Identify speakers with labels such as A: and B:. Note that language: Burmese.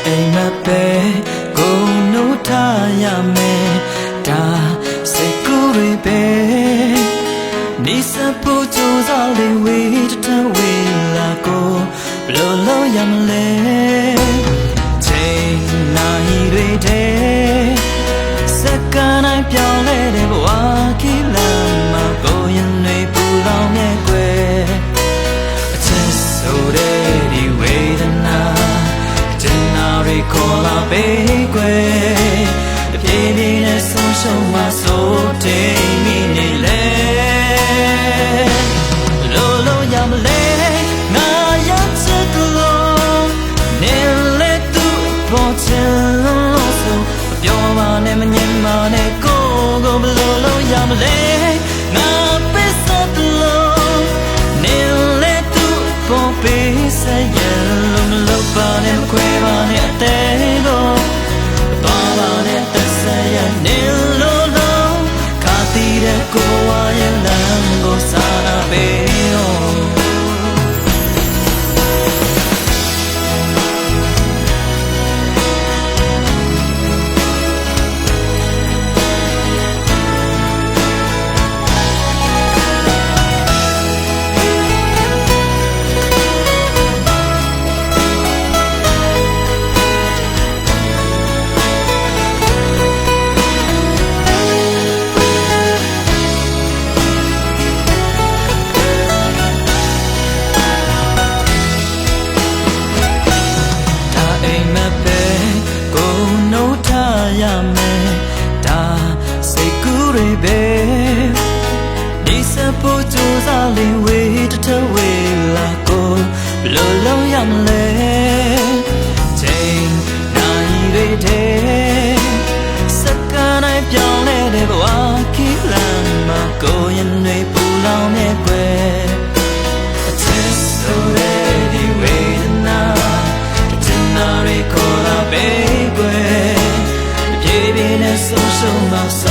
A: အိမ်မပဲကိုနိုးထားရမယ်ဒါစိတ်ကူးတွေပဲနေစဖို့ကြိုးစားလေးဝေးတဝေးလာကိုဘလို့လို့ရမလဲချိန်နိုင်တွေတဲ့စက္ကန့်တိုင်းပြောင်းလဲတဲ့ဘဝကြီးလမ်းမှာကိုရင်တွေပူလောင်နေကွယ်အချစ်ဆိုတဲ့ဒီဝေဒနာတွေခေါ်လာပေးကွယ်တပြေးပြေးနဲ့ဆုံးရှုံးမှစိုးတိမ်မိနေလေလို့လို့ရမလဲငါရချစ်ကလို့နေလေသူပေါ်ချင်လို့ဆိုပြောပါနဲ့မငြင်းပါနဲ့ကိုဘလို့ရမလဲငါပစ်စပ်လို့နေလေသူပေါ်ပေးစရလို့မလုပ်ပါနဲ့ခွဲပါနဲ့အသေးကိုသွားပါနဲ့သက်ဆက်ရနေလို့ခါတီးတဲ့ကိုဝါရဲ့လမ်းကိုစားနာပေးတော့ရမယ်ဒါစိတ်ကူးတွေပဲဒီစဖို့ကြိုးစားလေးဝေးတဝေးလာကိုဘလို့လုံးရမလဲချိန်နိုင်တွေတဲ့စက္ကန့်တိုင်းပြောင်းလဲတဲ့ဘဝကြီးလမ်းမှာကိုရင်တွေပူလောင်နေကွယ်အချစ်ဆိုတဲ့ဒီဝေဒနာတနာတွေခေါ်လာပေးကွယ်ပြေးပြေးနဲ့ဆုံးရှုံးမှ